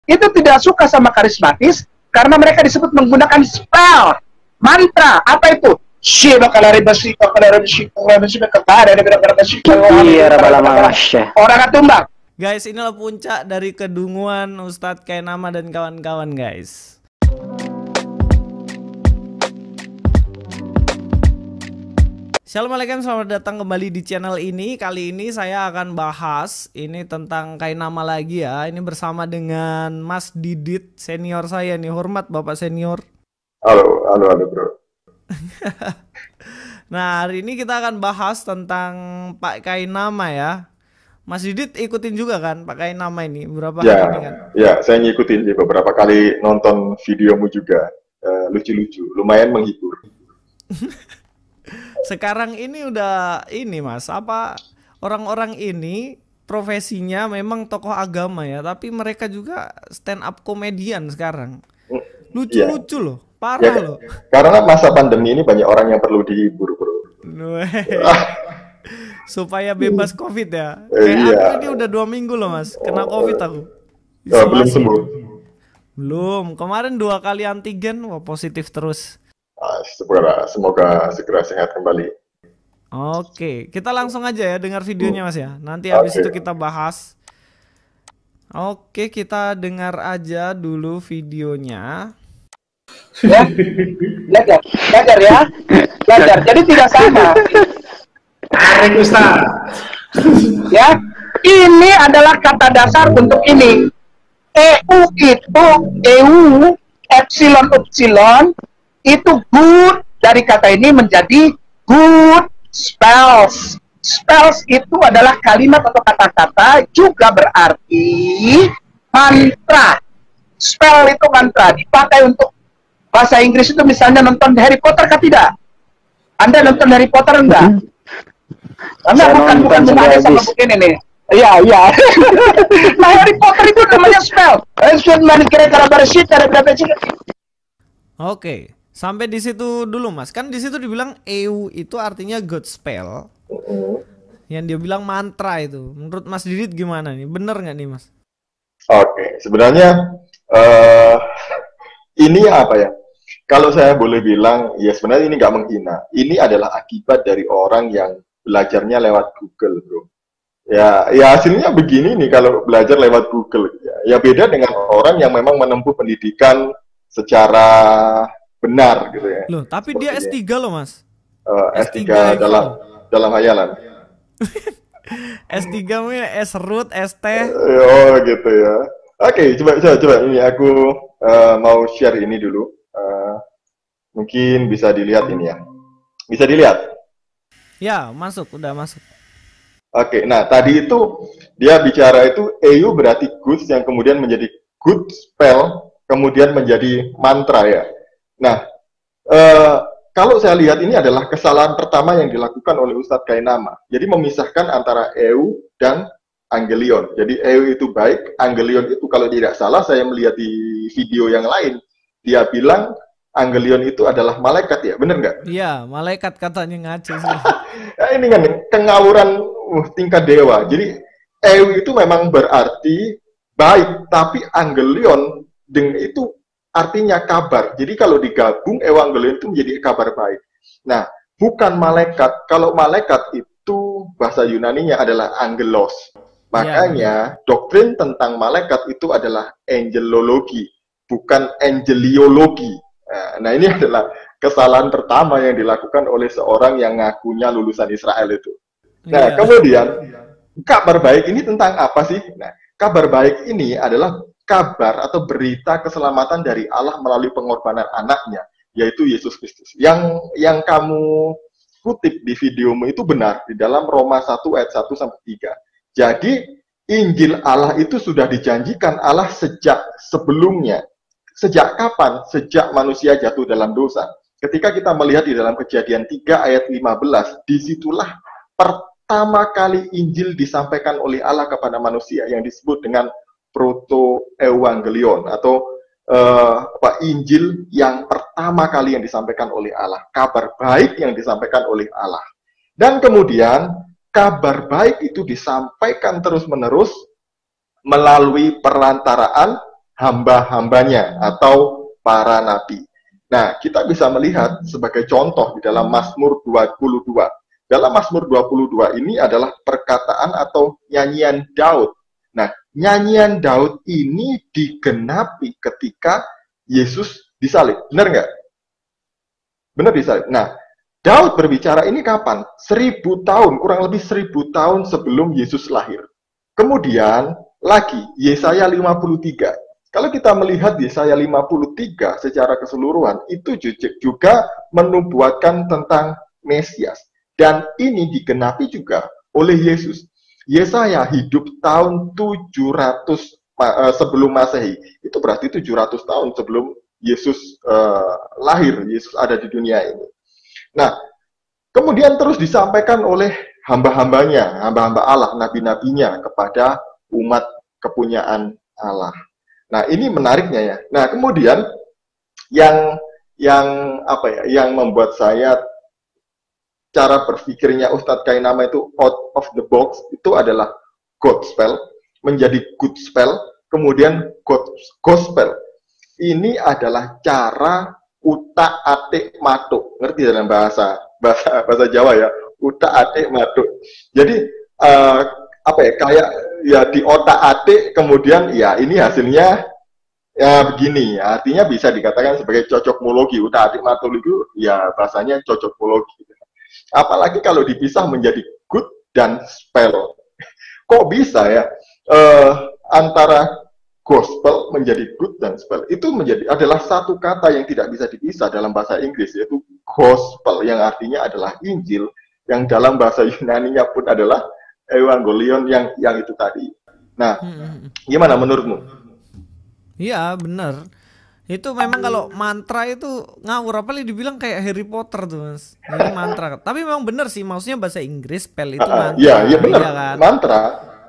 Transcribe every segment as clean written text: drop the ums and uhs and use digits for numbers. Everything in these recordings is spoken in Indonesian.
itu tidak suka sama karismatis karena mereka disebut menggunakan spell, mantra. Apa itu? Orang tumbang. Guys, inilah puncak dari kedunguan Ustadz Kainama dan kawan-kawan, guys. Assalamualaikum, selamat datang kembali di channel ini. Kali ini saya akan bahas ini tentang Kainama lagi ya. Ini bersama dengan Mas Didit, senior saya nih. Hormat Bapak senior. Halo bro. Nah, hari ini kita akan bahas tentang Pak Kainama ya. Mas Didit ikutin juga kan Pak Kainama ini berapa hari ini kan? Ya, saya ngikutin beberapa kali nonton videomu juga. Lucu-lucu, lumayan menghibur. Sekarang ini udah ini Mas, apa orang-orang ini profesinya memang tokoh agama ya, tapi mereka juga stand up komedian sekarang. Lucu-lucu loh, parah loh. Karena masa pandemi ini banyak orang yang perlu dihibur, bro. Supaya bebas COVID ya. Kayak aku ini udah 2 minggu loh Mas, kena COVID aku. Belum sembuh. Belum, kemarin 2 kali antigen, wah positif terus. Semoga segera sehat kembali. Oke, kita langsung aja ya dengar videonya Mas ya. Nanti habis itu kita bahas. Oke, kita dengar aja dulu videonya. Ya, belajar ya, belajar. Jadi tidak sama. Ustaz. Ya, ini adalah kata dasar untuk ini. EU itu epsilon itu good, dari kata ini menjadi good spells. Spells itu adalah kalimat atau kata-kata, juga berarti mantra. Spell itu mantra, dipakai untuk bahasa Inggris itu misalnya nonton Harry Potter kah tidak? Anda nonton Harry Potter enggak? Anda bukan ada sama buku ini. Iya. Nah, Harry Potter itu namanya spell. Oke. Sampai di situ dulu Mas. Kan di situ dibilang EU itu artinya good spell. Yang dia bilang mantra itu. Menurut Mas Didit gimana nih? Bener nggak nih Mas? Oke, sebenarnya ini apa ya? Kalau saya boleh bilang, ya sebenarnya ini nggak menghina. Ini adalah akibat dari orang yang belajarnya lewat Google, bro. Ya hasilnya begini nih kalau belajar lewat Google. Ya beda dengan orang yang memang menempuh pendidikan secara benar gitu ya. Loh, tapi dia S3 loh Mas. S3 dalam hayalan. S3-nya S-root, ST. Oh gitu ya. Oke, coba ini aku mau share ini dulu. Mungkin bisa dilihat ini ya. Bisa dilihat? Ya, udah masuk. Oke, nah tadi itu dia bicara itu EU berarti good yang kemudian menjadi good spell, kemudian menjadi mantra ya. Nah, kalau saya lihat ini adalah kesalahan pertama yang dilakukan oleh Ustadz Kainama. Jadi memisahkan antara EU dan Angelion. Jadi EU itu baik, Angelion itu kalau tidak salah saya melihat di video yang lain, dia bilang Angelion itu adalah malaikat ya, bener nggak? Iya, malaikat katanya ngaco sih. Ya, ini kan kengawuran tingkat dewa. Jadi EU itu memang berarti baik, tapi Angelion dengan itu artinya kabar. Jadi kalau digabung Evangelion itu menjadi kabar baik. Nah, bukan malaikat. Kalau malaikat itu bahasa Yunaninya adalah angelos. Makanya doktrin tentang malaikat itu adalah angelologi, bukan angeliologi. Nah, ini adalah kesalahan pertama yang dilakukan oleh seorang yang ngakunya lulusan Israel itu. Nah, kemudian kabar baik ini tentang apa sih? Nah, kabar baik ini adalah kabar atau berita keselamatan dari Allah melalui pengorbanan anaknya, yaitu Yesus Kristus. Yang kamu kutip di videomu itu benar, di dalam Roma 1 ayat 1-3. Jadi, Injil Allah itu sudah dijanjikan Allah sejak sebelumnya. Sejak kapan? Sejak manusia jatuh dalam dosa. Ketika kita melihat di dalam Kejadian 3 ayat 15, disitulah pertama kali Injil disampaikan oleh Allah kepada manusia, yang disebut dengan proto-evangelion atau Injil yang pertama kali yang disampaikan oleh Allah, kabar baik yang disampaikan oleh Allah. Dan kemudian kabar baik itu disampaikan terus-menerus melalui perantaraan hamba-hambanya atau para nabi. Nah, kita bisa melihat sebagai contoh di dalam Mazmur 22. Dalam Mazmur 22 ini adalah perkataan atau nyanyian Daud. Nah, nyanyian Daud ini digenapi ketika Yesus disalib. Benar nggak? Benar disalib. Nah, Daud berbicara ini kapan? 1000 tahun, kurang lebih 1000 tahun sebelum Yesus lahir. Kemudian lagi, Yesaya 53. Kalau kita melihat Yesaya 53 secara keseluruhan, itu juga menubuatkan tentang Mesias. Dan ini digenapi juga oleh Yesus. Yesaya hidup tahun 700 sebelum Masehi. Itu berarti 700 tahun sebelum Yesus lahir, Yesus ada di dunia ini. Nah, kemudian terus disampaikan oleh hamba-hambanya, hamba-hamba Allah, nabi-nabinya kepada umat kepunyaan Allah. Nah, ini menariknya ya. Nah, kemudian yang membuat saya cara berpikirnya Ustadz Kainama itu out of the box itu adalah gospel, menjadi good spell, kemudian gospel. Ini adalah cara utak atik matuk, ngerti dalam bahasa Jawa ya, utak atik matuk. Jadi kayak ya di otak atik, kemudian ya ini hasilnya ya begini, artinya bisa dikatakan sebagai cocokmologi. Utak atik matuk itu ya bahasanya cocokmologi. Apalagi kalau dipisah menjadi good dan spell. Kok bisa ya antara gospel menjadi good dan spell itu adalah satu kata yang tidak bisa dipisah dalam bahasa Inggris, yaitu gospel yang artinya adalah Injil, yang dalam bahasa Yunani-nya pun adalah evangelion yang itu tadi. Nah, gimana menurutmu? Iya, benar. Itu memang kalau mantra itu ngawur, apalagi dibilang kayak Harry Potter tuh, Mas. Ini mantra. Tapi memang benar sih, maksudnya bahasa Inggris spell itu mantra. Iya benar, iya kan? Mantra.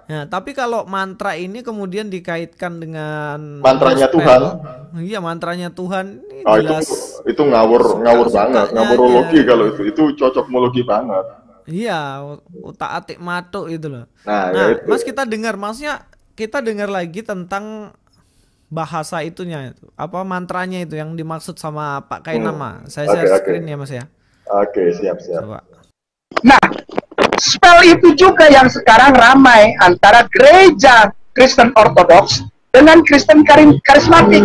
Nah, tapi kalau mantra ini kemudian dikaitkan dengan mantranya spell, Tuhan. Iya, mantranya Tuhan. Ini jelas, itu ngawur banget, ngawurologi ya. Kalau itu cocokmologi banget. Iya, utak-atik matuk itu loh. Nah ya Mas, kita dengar, maksudnya kita dengar lagi tentang bahasa itunya itu, apa mantranya itu yang dimaksud sama Pak Kainama. Saya share screen ya Mas ya. Oke, siap. Coba. Nah, spell itu juga yang sekarang ramai antara gereja Kristen Ortodoks dengan Kristen karismatik.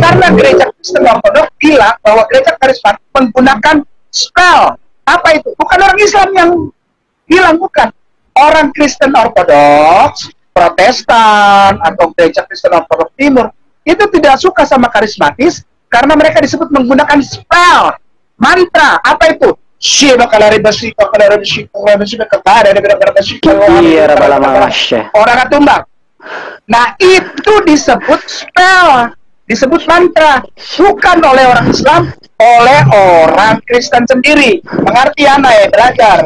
Karena gereja Kristen Ortodoks bilang bahwa gereja karismatik menggunakan spell. Apa itu? Bukan orang Islam yang bilang, bukan. Orang Kristen Ortodoks, Protestan atau gereja Kristen Ortodoks Timur itu tidak suka sama karismatis karena mereka disebut menggunakan spell, mantra. Apa itu? Orang tumbang. Nah, itu disebut spell, disebut mantra, bukan oleh orang Islam, oleh orang Kristen sendiri. Mengerti anak ya, belajar.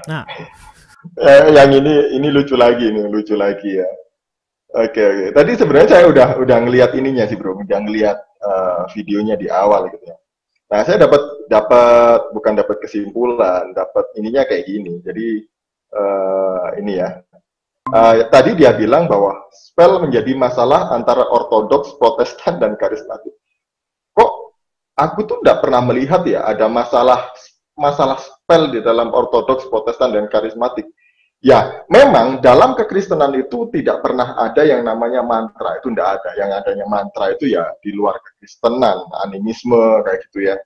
Nah, yang ini lucu lagi ya. Oke. Tadi sebenarnya saya udah ngelihat ininya sih bro, udah ngelihat videonya di awal gitu ya. Nah, saya bukan dapat kesimpulan, dapat ininya kayak gini. Jadi ini ya. Tadi dia bilang bahwa spell menjadi masalah antara ortodoks, protestan dan karismatik. Kok aku tuh nggak pernah melihat ya ada masalah spell di dalam ortodoks, protestan dan karismatik. Ya, memang dalam kekristenan itu tidak pernah ada yang namanya mantra, itu tidak ada. Yang adanya mantra itu ya di luar kekristenan, animisme kayak gitu ya,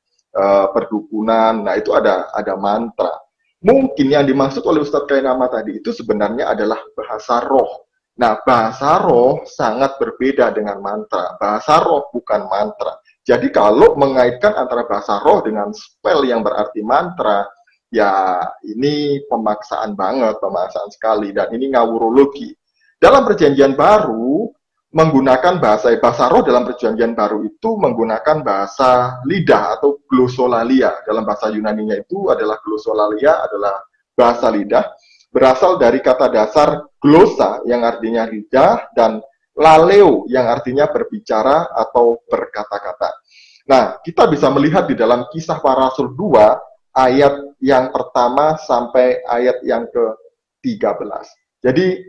perdukunan. Nah, itu ada mantra. Mungkin yang dimaksud oleh Ustadz Kainama tadi itu sebenarnya adalah bahasa roh. Nah, bahasa roh sangat berbeda dengan mantra. Bahasa roh bukan mantra. Jadi kalau mengaitkan antara bahasa roh dengan spell yang berarti mantra, ya ini pemaksaan banget, pemaksaan sekali, dan ini ngawurologi. Dalam perjanjian baru, menggunakan bahasa roh dalam perjanjian baru itu menggunakan bahasa lidah atau glosolalia. Dalam bahasa Yunaninya itu adalah glosolalia, adalah bahasa lidah, berasal dari kata dasar glosa yang artinya lidah, dan laleo yang artinya berbicara atau berkata-kata. Nah, kita bisa melihat di dalam Kisah Para Rasul 2 ayat yang pertama sampai ayat yang ke-13. Jadi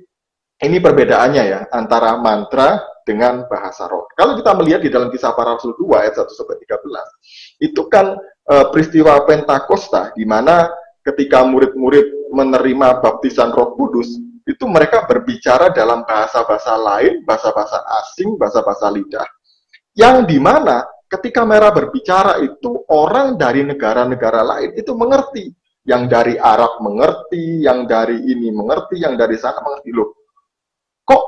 Ini perbedaannya ya antara mantra dengan bahasa roh. Kalau kita melihat di dalam Kisah Para Rasul 2 ayat 1-13, itu kan peristiwa Pentakosta di mana ketika murid-murid menerima baptisan Roh Kudus, itu mereka berbicara dalam bahasa-bahasa lain, bahasa-bahasa asing, bahasa-bahasa lidah. Yang di mana ketika mereka berbicara itu orang dari negara-negara lain itu mengerti. Yang dari Arab mengerti, yang dari ini mengerti, yang dari sana mengerti. Loh, kok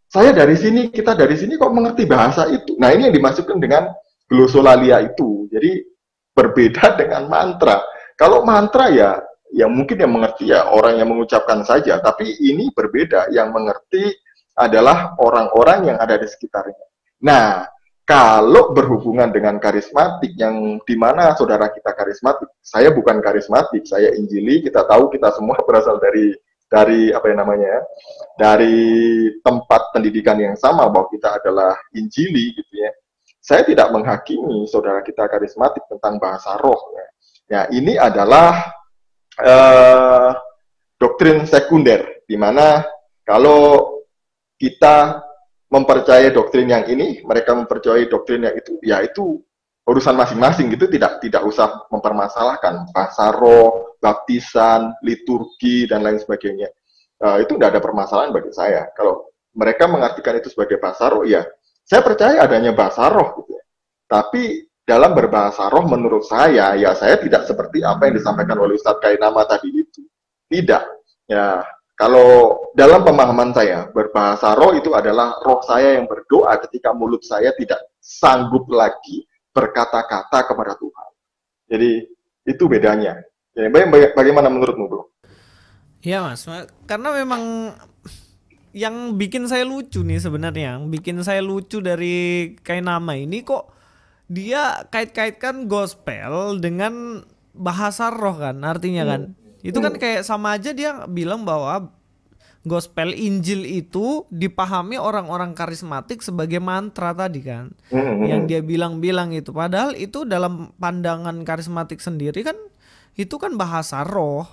saya dari sini, kita dari sini kok mengerti bahasa itu? Nah, ini yang dimaksudkan dengan glosolalia itu. Jadi berbeda dengan mantra. Kalau mantra ya mungkin yang mengerti ya orang yang mengucapkan saja, tapi ini berbeda. Yang mengerti adalah orang-orang yang ada di sekitarnya. Nah, kalau berhubungan dengan karismatik yang dimana saudara kita karismatik, saya bukan karismatik, saya injili. Kita tahu kita semua berasal dari apa yang namanya, dari tempat pendidikan yang sama bahwa kita adalah injili gitu ya. Saya tidak menghakimi saudara kita karismatik tentang bahasa roh ya. Ya, ini adalah doktrin sekunder di mana kalau kita mempercayai doktrin yang ini, mereka mempercayai doktrin yang itu, ya itu urusan masing-masing gitu, tidak usah mempermasalahkan bahasa roh, baptisan, liturgi dan lain sebagainya. Itu tidak ada permasalahan bagi saya. Kalau mereka mengartikan itu sebagai bahasa roh, ya saya percaya adanya bahasa roh gitu ya. Tapi dalam berbahasa roh menurut saya, ya saya tidak seperti apa yang disampaikan oleh Ustadz Kainama tadi itu. Tidak. Ya, kalau dalam pemahaman saya, berbahasa roh itu adalah roh saya yang berdoa ketika mulut saya tidak sanggup lagi berkata-kata kepada Tuhan. Jadi, itu bedanya. Jadi, bagaimana menurutmu, Bro? Iya, Mas. Karena memang yang bikin saya lucu nih sebenarnya, yang bikin saya lucu dari Kainama ini kok dia kait-kaitkan gospel dengan bahasa roh kan, artinya kan. Itu kan kayak sama aja dia bilang bahwa gospel Injil itu dipahami orang-orang karismatik sebagai mantra tadi kan. Yang dia bilang itu. Padahal itu dalam pandangan karismatik sendiri kan itu kan bahasa roh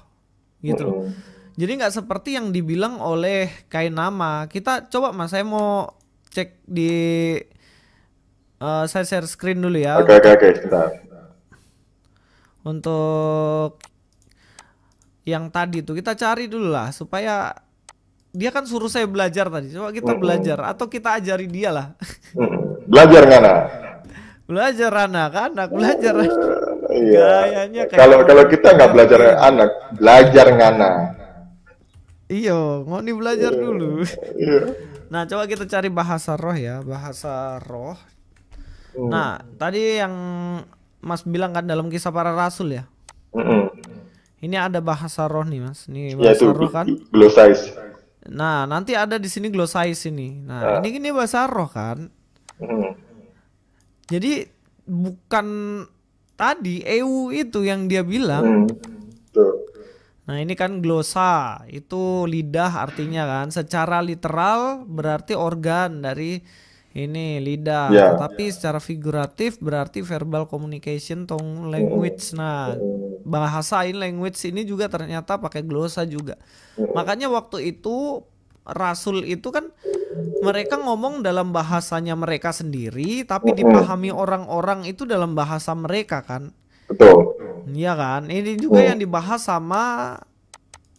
gitu loh. Jadi nggak seperti yang dibilang oleh Kainama. Kita coba Mas, saya mau cek di saya share screen dulu ya. Oke, sebentar. Untuk yang tadi tuh kita cari dulu lah supaya dia kan suruh saya belajar tadi. Coba kita belajar atau kita ajari dia lah. Belajar ngana. Belajar anak-anak, belajar. Iya. Gayanya kayak kalau kita nggak belajar anak, belajar ngana. Iyo, mau nih belajar dulu. Iya. Nah, coba kita cari bahasa roh ya, bahasa roh. Nah, tadi yang Mas bilang kan dalam Kisah Para Rasul ya. Ini ada bahasa roh nih Mas. Ini bahasa roh kan. Glosais. Nah, nanti ada di sini glosais ini. Nah, ini bahasa roh kan. Jadi bukan tadi EU itu yang dia bilang. Nah, ini kan glosa, itu lidah artinya kan. Secara literal berarti organ dari ini lidah, tapi secara figuratif berarti verbal communication, tongue language. Nah, bahasa in language ini juga ternyata pakai glosa juga. Makanya waktu itu Rasul itu kan mereka ngomong dalam bahasanya mereka sendiri, tapi dipahami orang-orang itu dalam bahasa mereka kan. Betul. Iya kan. Ini juga yang dibahas sama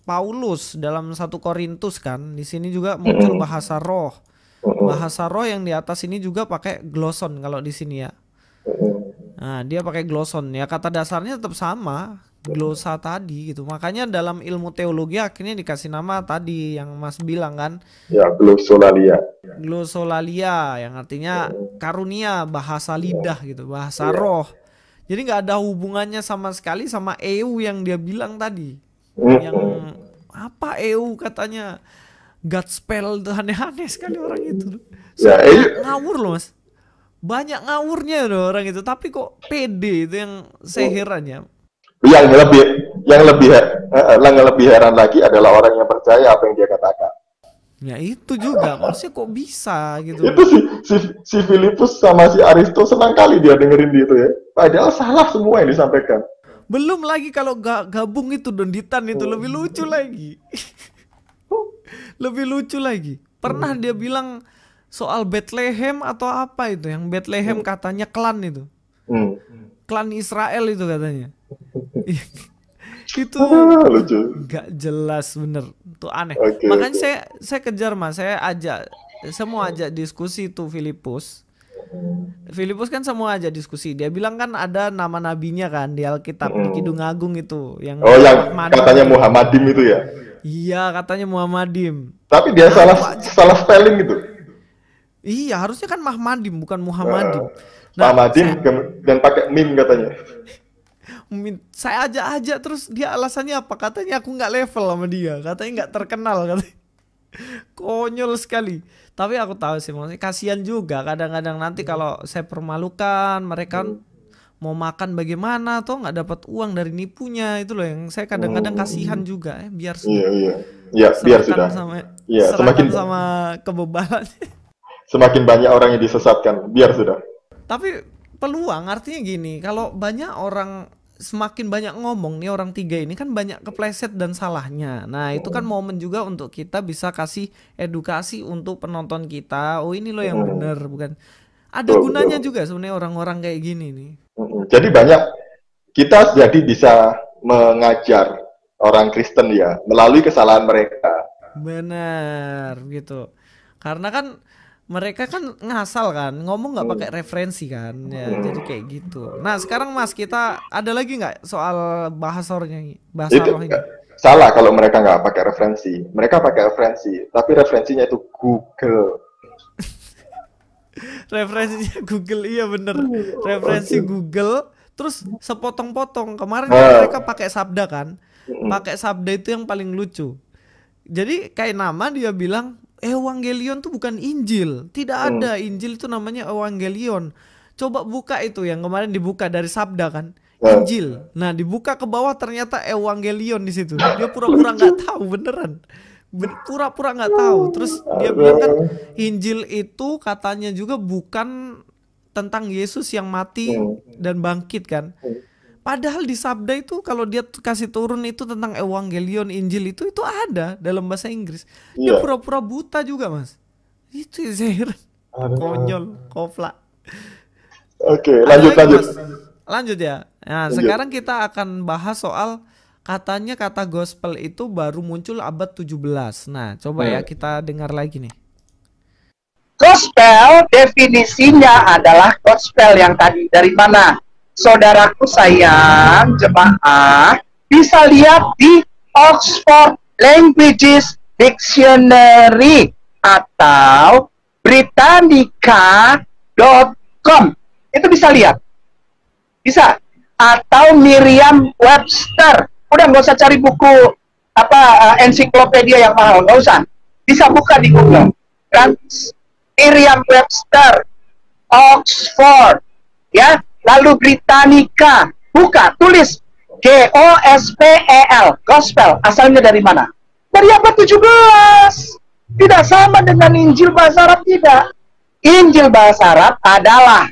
Paulus dalam 1 Korintus kan. Di sini juga muncul bahasa roh. Bahasa roh yang di atas ini juga pakai gloson kalau di sini ya. Nah, dia pakai gloson ya, kata dasarnya tetap sama, glosa tadi gitu. Makanya dalam ilmu teologi akhirnya dikasih nama tadi yang Mas bilang kan. Ya, glosolalia. Glosolalia yang artinya karunia, bahasa lidah gitu, bahasa roh. Jadi nggak ada hubungannya sama sekali sama EU yang dia bilang tadi. Yang apa EU katanya Godspell, aneh-aneh sekali orang itu. Ngawur loh Mas. Banyak ngawurnya loh orang itu, tapi kok pede, itu yang saya heran ya. Yang lebih heran lagi adalah orang yang percaya apa yang dia katakan. Ya itu juga, maksudnya kok bisa gitu. Itu si Filipus sama si Aristo senang kali dia dengerin itu ya. Padahal salah semua yang disampaikan. Belum lagi kalau gabung itu donditan itu lebih lucu lagi. Lebih lucu lagi. Pernah dia bilang soal Bethlehem atau apa itu, yang Bethlehem katanya klan itu. Klan Israel itu katanya. Itu lucu. nggak jelas bener, itu aneh. Oke, Makanya oke. saya kejar Mas, saya mau ajak diskusi tuh Filipus. Filipus kan semua aja diskusi. Dia bilang kan ada nama nabinya kan di Alkitab, di Kidung Agung itu yang Oh, yang Muhammadim katanya itu. Muhammadim itu ya. Iya, katanya Muhammadim. Tapi dia salah spelling gitu. Iya, harusnya kan Mahmadim bukan Muhammadim. Muhammadim dan pakai mim katanya. Saya ajak terus dia alasannya apa? Katanya aku nggak level sama dia. Katanya nggak terkenal katanya. Konyol sekali. Tapi aku tahu sih, maksudnya kasihan juga kadang-kadang nanti kalau saya permalukan mereka mau makan bagaimana atau nggak dapat uang dari nipunya, itu loh yang saya kadang-kadang kasihan juga. Biar sudah. Iya. Ya, biar sudah. Iya, Sama kebebalan. Semakin banyak orang yang disesatkan, biar sudah. Tapi peluang artinya gini, kalau banyak orang, semakin banyak ngomong nih orang tiga ini kan banyak kepleset dan salahnya. Nah itu kan momen juga untuk kita bisa kasih edukasi untuk penonton kita. Oh ini loh yang benar, bukan. Ada gunanya juga sebenarnya orang-orang kayak gini nih. Jadi banyak kita jadi bisa mengajar orang Kristen ya melalui kesalahan mereka. Benar gitu. Karena kan mereka kan ngasal kan, ngomong nggak pakai referensi kan, ya jadi kayak gitu. Nah sekarang Mas, kita ada lagi nggak soal bahasa roh ini? Salah kalau mereka nggak pakai referensi. Mereka pakai referensi, tapi referensinya itu Google. Referensinya Google, iya bener. Referensi Google, terus sepotong-potong. Kemarin mereka pakai sabda kan, pakai sabda itu yang paling lucu. Jadi kayak nama dia bilang Evangelion tuh bukan Injil. Tidak ada Injil itu namanya Evangelion. Coba buka itu yang kemarin dibuka dari sabda kan, Injil. Nah dibuka ke bawah ternyata Evangelion di situ. Dia pura-pura nggak tahu beneran. Pura-pura nggak tahu. Terus dia bilang kan Injil itu katanya juga bukan tentang Yesus yang mati dan bangkit kan. Padahal di sabda itu kalau dia kasih turun itu tentang Evangelion, Injil itu ada dalam bahasa Inggris. Dia pura-pura buta juga Mas. Itu Zahir. Konyol, kopla. Oke, lanjut. Mas? Lanjut ya. Nah, sekarang kita akan bahas soal katanya kata gospel itu baru muncul abad 17. Nah, coba ya kita dengar lagi nih. Gospel definisinya adalah gospel yang tadi dari mana? Saudaraku sayang, jemaah, bisa lihat di Oxford Languages Dictionary atau Britannica.com. Itu bisa lihat. Bisa. Atau Merriam-Webster. Udah nggak usah cari buku ensiklopedia yang mahal, nggak usah. Bisa buka di Google. Kan? Merriam-Webster, Oxford, ya. Lalu Britannica, buka, tulis Gospel, gospel, asalnya dari mana? Dari abad 17. Tidak sama dengan Injil bahasa Arab, tidak. Injil bahasa Arab adalah.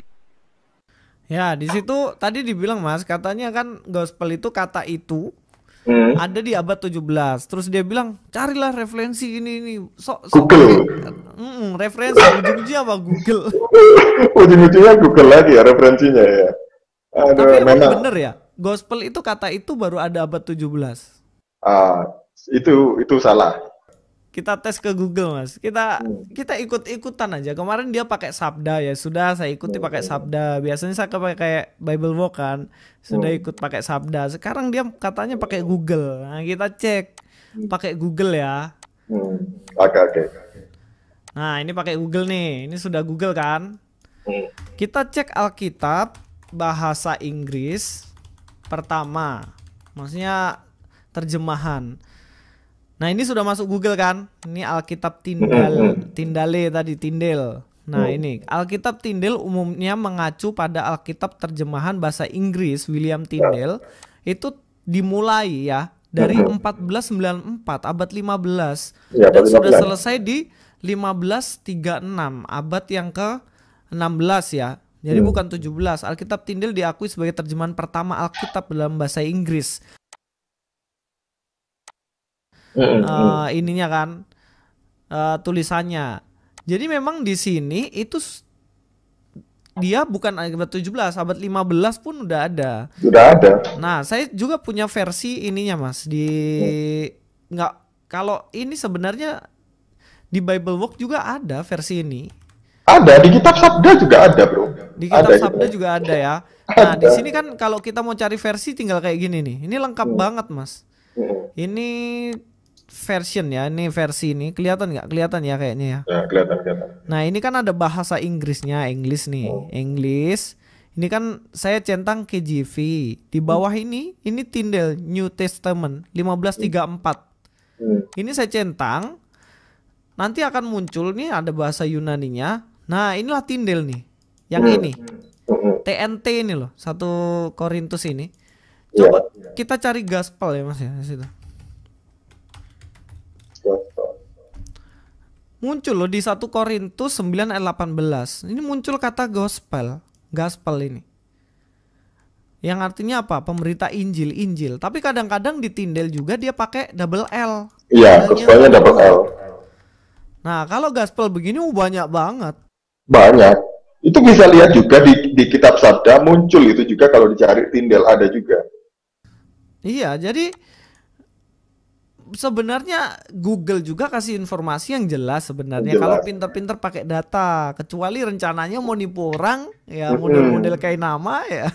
Ya, di situ tadi dibilang Mas, katanya kan gospel itu kata itu ada di abad 17. Terus dia bilang, carilah referensi ini. Google. Referensi ujung-ujungnya apa Google? Ujung-ujungnya Google lagi ya referensinya ya. Tapi emang bener ya, gospel itu kata itu baru ada abad 17. Itu salah. Kita tes ke Google Mas. Kita ikut-ikutan aja. Kemarin dia pakai sabda, ya sudah saya ikuti pakai sabda. Biasanya saya pakai Bible Walk kan. Sudah ikut pakai sabda. Sekarang dia katanya pakai Google. Nah, kita cek pakai Google ya. Oke. Nah, ini pakai Google nih. Ini sudah Google kan? Kita cek Alkitab bahasa Inggris pertama. Maksudnya terjemahan. Nah ini sudah masuk Google kan. Ini Alkitab Tindale tadi, Tindel. Nah ini Alkitab Tindel umumnya mengacu pada Alkitab terjemahan bahasa Inggris William Tyndale. Itu dimulai ya dari 1494 abad 15 dan sudah selesai di 1536 abad yang ke-16 ya. Jadi bukan 17. Alkitab Tindel diakui sebagai terjemahan pertama Alkitab dalam bahasa Inggris. Ininya kan tulisannya. Jadi memang di sini itu dia bukan abad 17, abad 15 pun udah ada. Sudah ada. Nah, saya juga punya versi ininya, Mas. Nggak, kalau ini sebenarnya di Bible Walk juga ada versi ini. Ada, di kitab Sabda juga ada, Bro. Di kitab ada, Sabda juga ada ya. Nah, di sini kan kalau kita mau cari versi tinggal kayak gini nih. Ini lengkap banget, Mas. Ini version ya, ini versi ini kelihatan nggak? Kelihatan ya kayaknya ya. Ya, kelihatan. Nah, ini kan ada bahasa Inggrisnya, English nih, English. Ini kan saya centang KJV. Di bawah ini Tyndale New Testament 1534. Ini saya centang. Nanti akan muncul nih ada bahasa Yunaninya. Nah, inilah Tyndale nih. Yang ini. TNT ini loh, 1 Korintus ini. Coba kita cari gospel ya, Mas ya, di situ. Muncul loh di 1 Korintus 9 ayat 18. Ini muncul kata gospel ini. Yang artinya apa? Pemberita Injil. Tapi kadang-kadang di Tyndale juga dia pakai double L. Iya, gospelnya double L. Nah, kalau gospel begini banyak banget. Banyak. Itu bisa lihat juga di kitab Sabda muncul itu juga kalau dicari Tyndale ada juga. Iya, jadi sebenarnya Google juga kasih informasi yang jelas sebenarnya kalau pinter-pinter pakai data, kecuali rencananya mau nipu orang ya, model-model kayak nama ya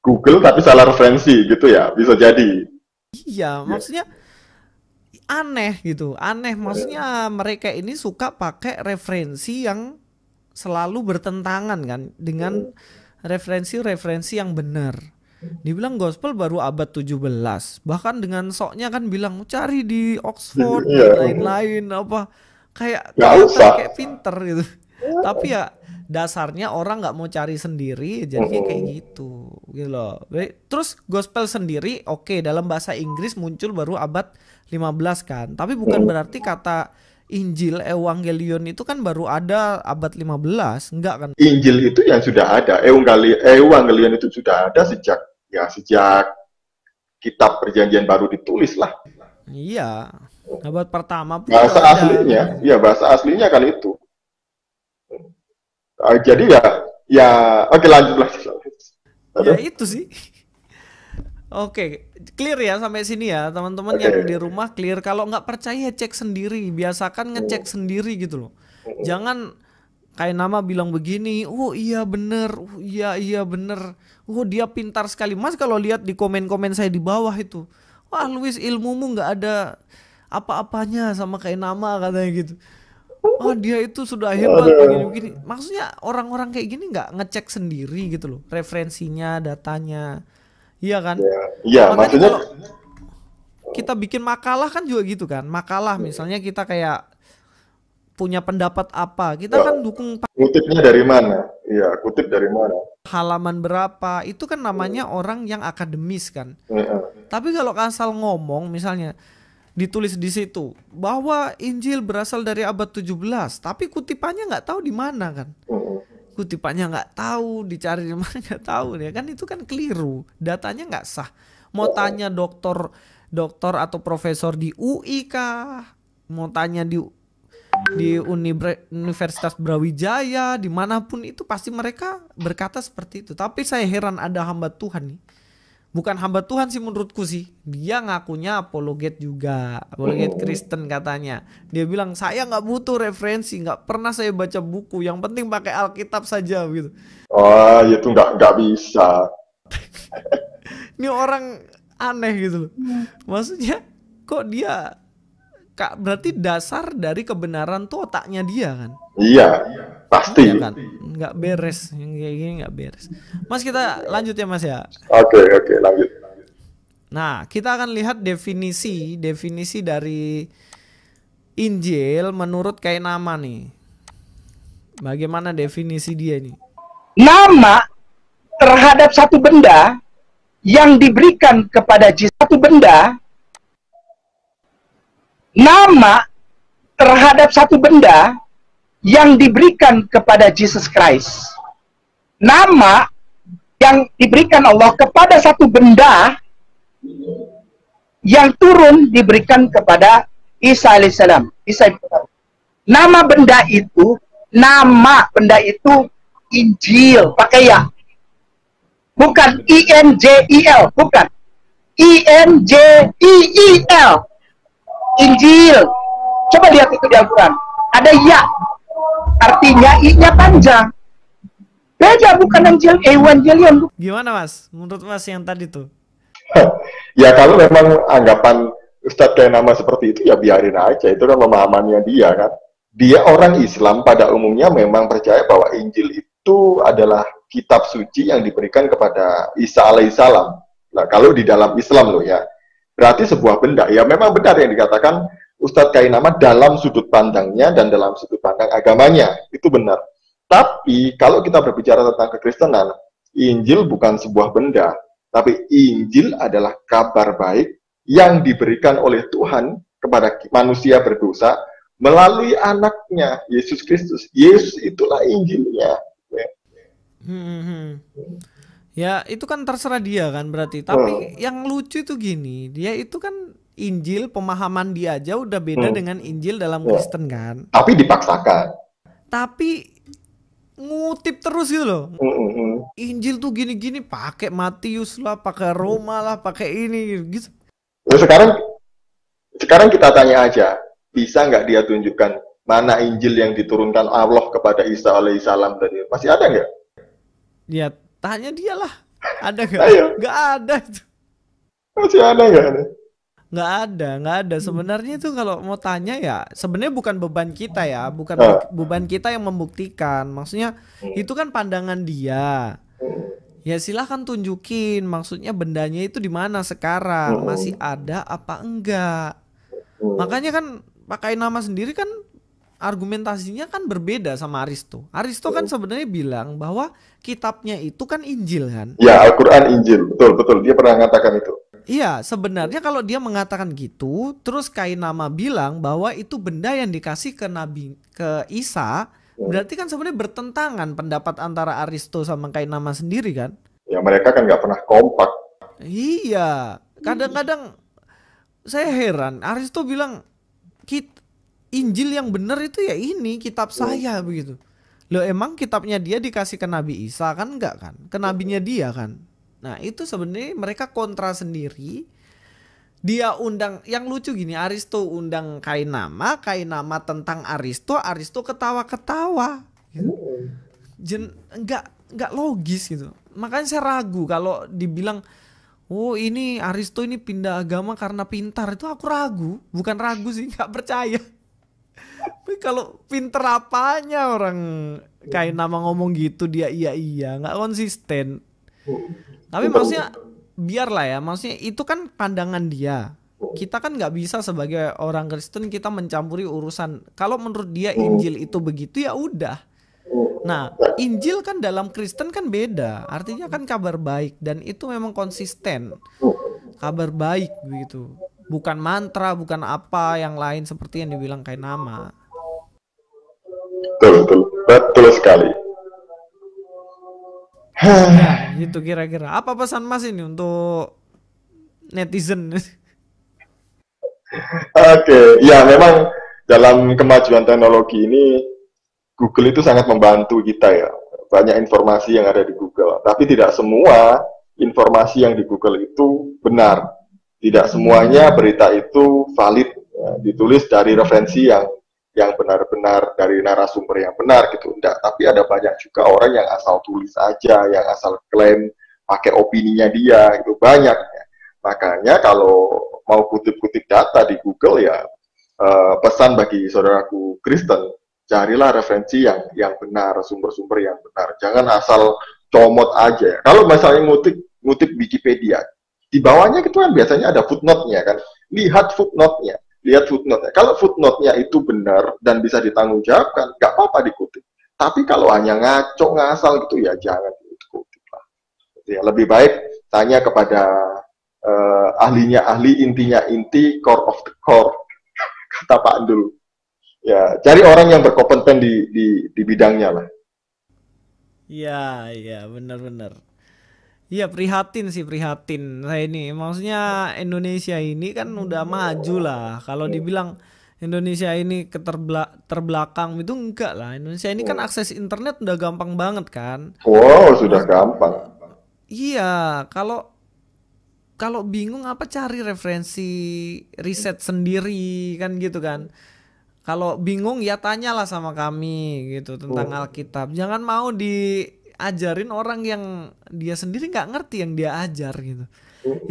Google tapi salah referensi gitu ya, bisa jadi. Iya, maksudnya aneh gitu, maksudnya mereka ini suka pakai referensi yang selalu bertentangan kan dengan referensi-referensi yang benar. Dibilang gospel baru abad 17. Bahkan dengan soknya kan bilang cari di Oxford dan lain-lain apa. Kayak pinter gitu. Tapi ya dasarnya orang nggak mau cari sendiri, jadinya kayak gitu loh. Terus gospel sendiri oke, dalam bahasa Inggris muncul baru abad 15 kan. Tapi bukan berarti kata Injil, Evangelion itu kan baru ada abad 15, enggak kan? Injil itu yang sudah ada, Evangelion itu sudah ada sejak kitab Perjanjian Baru ditulis lah. Iya, abad pertama pun bahasa aslinya, ya bahasa aslinya kan itu. Jadi oke lanjut. Ya itu sih. Oke, clear ya sampai sini ya teman-teman yang di rumah, clear. Kalau nggak percaya cek sendiri, biasakan ngecek sendiri gitu loh. Jangan kayak nama bilang begini, oh iya bener, oh iya bener, oh dia pintar sekali. Mas kalau lihat di komen-komen saya di bawah itu, wah Luis ilmumu nggak ada apa-apanya sama kayak nama katanya gitu. Oh dia itu sudah hebat begini-begini. Maksudnya orang-orang kayak gini nggak ngecek sendiri gitu loh, referensinya, datanya. Iya kan? Iya, maksudnya kita bikin makalah kan juga gitu kan. Makalah misalnya kita kayak punya pendapat apa, kita kan dukung kutipnya dari mana? Iya, kutip dari mana? Halaman berapa? Itu kan namanya orang yang akademis kan. Tapi kalau asal ngomong misalnya ditulis di situ bahwa Injil berasal dari abad 17, tapi kutipannya nggak tahu di mana kan. Kutipannya nggak tahu, dicari di mana nggak tahu ya kan, itu kan keliru, datanya nggak sah. Mau tanya dokter atau profesor di UI kah, mau tanya di Universitas Brawijaya, dimanapun itu pasti mereka berkata seperti itu. Tapi saya heran ada hamba Tuhan nih, bukan hamba Tuhan sih menurutku sih, dia ngakunya apologet juga, apologet Kristen katanya. Dia bilang saya nggak butuh referensi, nggak pernah saya baca buku, yang penting pakai Alkitab saja gitu. Oh itu nggak bisa. Ini orang aneh gitu loh. Maksudnya kok dia berarti dasar dari kebenaran tuh otaknya dia kan? Iya, pasti. Ya kan? Nggak beres, yang kayak gini nggak beres. Mas kita lanjut ya Mas ya. Oke, lanjut. Nah kita akan lihat definisi dari Injil menurut kayak nama nih. Bagaimana definisi dia nih? Nama terhadap satu benda yang diberikan kepada satu benda. Nama terhadap satu benda yang diberikan kepada Jesus Christ. Nama yang diberikan Allah kepada satu benda yang turun diberikan kepada Isa alaihissalam. Nama benda itu Injil, pakai ya. Bukan INJIL, bukan. INJIIL. Injil. Coba lihat itu di Al-Quran. Ada ya. Artinya I-nya panjang. Beda, bukan Evangelion. Gimana Mas? Menurut Mas yang tadi tuh? Ya kalau memang anggapan Ustadz kayak nama seperti itu ya biarin aja, itu kan pemahamannya dia kan. Dia orang Islam pada umumnya memang percaya bahwa Injil itu adalah kitab suci yang diberikan kepada Isa alaihissalam. Nah kalau di dalam Islam loh ya, berarti sebuah benda. Ya memang benar yang dikatakan Ustadz Kainama dalam sudut pandangnya dan dalam sudut pandang agamanya, itu benar. Tapi kalau kita berbicara tentang kekristenan, Injil bukan sebuah benda, tapi Injil adalah kabar baik yang diberikan oleh Tuhan kepada manusia berdosa melalui anaknya, Yesus Kristus. Yesus itulah Injilnya. Ya itu kan terserah dia kan berarti. Tapi yang lucu itu gini, dia itu kan Injil, pemahaman dia aja udah beda dengan Injil dalam Kristen kan. Tapi dipaksakan. Tapi ngutip terus gitu loh. Injil tuh gini-gini, pakai Matius lah, pakai Roma lah, pakai ini gitu. Nah, sekarang kita tanya aja, bisa nggak dia tunjukkan mana Injil yang diturunkan Allah kepada Isa alaihissalam tadi? Masih ada nggak? Ya tanya dia lah, ada nggak? Nggak ada itu. Masih ada nggak? Nggak ada. Sebenarnya itu kalau mau tanya ya, sebenarnya bukan beban kita ya, bukan beban kita yang membuktikan. Maksudnya itu kan pandangan dia. Ya silahkan tunjukin, maksudnya bendanya itu di mana sekarang, masih ada apa enggak. Makanya kan pakai nama sendiri kan argumentasinya kan berbeda sama Aristo. Aristo kan sebenarnya bilang bahwa kitabnya itu kan Injil kan. Ya Al-Quran Injil, betul. Dia pernah mengatakan itu. Iya, sebenarnya kalau dia mengatakan gitu, terus Kainama bilang bahwa itu benda yang dikasih ke Isa, berarti kan sebenarnya bertentangan pendapat antara Aristo sama Kainama sendiri kan? Ya mereka kan nggak pernah kompak. Iya, kadang-kadang saya heran, Aristo bilang Injil yang benar itu ya ini kitab saya begitu. Loh emang kitabnya dia dikasih ke Nabi Isa kan enggak kan? Ke nabinya dia kan? Nah itu sebenarnya mereka kontra sendiri. Dia undang, yang lucu gini, Aristo undang Kainama tentang Aristo ketawa-ketawa. Enggak logis gitu. Makanya saya ragu kalau dibilang, oh ini Aristo ini pindah agama karena pintar, itu aku ragu. Bukan ragu sih, nggak percaya. Tapi kalau pinter apanya orang Kainama ngomong gitu dia iya nggak konsisten. Tapi maksudnya biarlah ya, maksudnya itu kan pandangan dia. Kita kan nggak bisa sebagai orang Kristen kita mencampuri urusan. Kalau menurut dia Injil itu begitu ya udah. Nah Injil kan dalam Kristen kan beda. Artinya kan kabar baik dan itu memang konsisten. Kabar baik begitu. Bukan mantra, bukan apa yang lain seperti yang dibilang Kainama. Betul sekali. Nah, gitu kira-kira. Apa pesan Mas ini untuk netizen? Oke, ya memang dalam kemajuan teknologi ini Google itu sangat membantu kita ya. Banyak informasi yang ada di Google, tapi tidak semua informasi yang di Google itu benar. Tidak semuanya berita itu valid, ya, ditulis dari referensi yang benar-benar dari narasumber yang benar gitu. Enggak, tapi ada banyak juga orang yang asal tulis aja, yang asal klaim pakai opininya dia, itu banyak. Ya. Makanya kalau mau kutip-kutip data di Google ya, pesan bagi saudaraku Kristen, carilah referensi yang benar, sumber-sumber yang benar. Jangan asal comot aja. Kalau misalnya ngutip Wikipedia, di bawahnya itu kan biasanya ada footnote-nya kan. Lihat footnote-nya. Kalau footnote-nya itu benar dan bisa ditanggungjawabkan, nggak apa-apa dikutip. Tapi kalau hanya ngaco ngasal gitu ya jangan dikutip lah. Ya, lebih baik tanya kepada ahlinya ahli, intinya inti, core of the core, kata Pak Andul. Ya, cari orang yang berkompeten di bidangnya lah. Iya, benar-benar. Iya prihatin saya ini. Maksudnya Indonesia ini kan udah maju lah. Kalau dibilang Indonesia ini terbelakang itu enggak lah. Indonesia ini kan akses internet udah gampang banget kan. Wow, sudah gampang. Iya, kalau kalau bingung apa cari referensi riset sendiri kan gitu kan. Kalau bingung ya tanyalah sama kami gitu tentang Alkitab. Jangan mau diajarin orang yang dia sendiri nggak ngerti yang dia ajar gitu.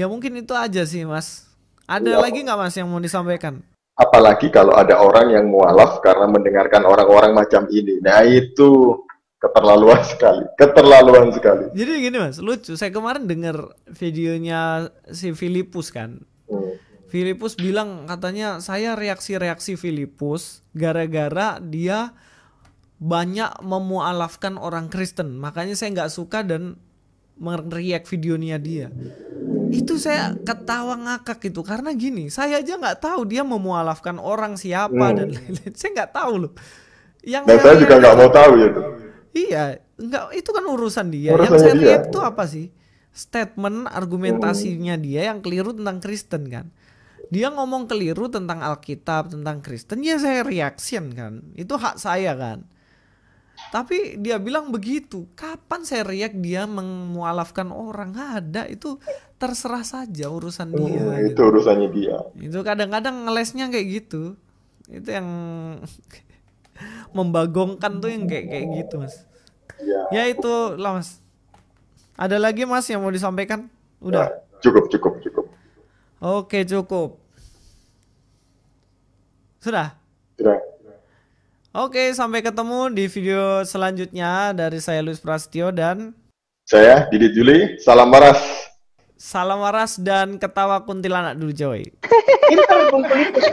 Ya mungkin itu aja sih Mas. Ada lagi nggak Mas yang mau disampaikan? Apalagi kalau ada orang yang mualaf karena mendengarkan orang-orang macam ini. Nah itu keterlaluan sekali, keterlaluan sekali. Jadi gini Mas, lucu. Saya kemarin dengar videonya si Filipus kan. Filipus bilang katanya saya reaksi Filipus gara-gara dia banyak memualafkan orang Kristen. Makanya saya nggak suka dan mereact videonya dia. Itu saya ketawa ngakak gitu karena gini, saya aja nggak tahu dia memualafkan orang siapa dan lain-lain. Saya nggak tahu loh. Yang Dan saya juga nggak mau tahu ya tuh. Iya, nggak, itu kan urusan dia. Yang saya lihat tuh apa sih? Statement argumentasinya dia yang keliru tentang Kristen kan. Dia ngomong keliru tentang Alkitab, tentang Kristen, ya saya reaction kan. Itu hak saya kan. Tapi dia bilang begitu. Kapan saya react dia memualafkan orang? Nggak ada, itu terserah saja urusan dia. Itu urusannya dia. Itu kadang-kadang ngelesnya kayak gitu. Itu yang membagongkan tuh yang kayak gitu Mas. Ya itu lah Mas. Ada lagi Mas yang mau disampaikan? Udah. Ya, cukup. Oke cukup. Sudah. Oke, sampai ketemu di video selanjutnya dari saya Luis Prasetyo dan saya Didit Juli. Salam waras. Salam waras dan ketawa kuntilanak dulu coy. Pinter Bung Filipus.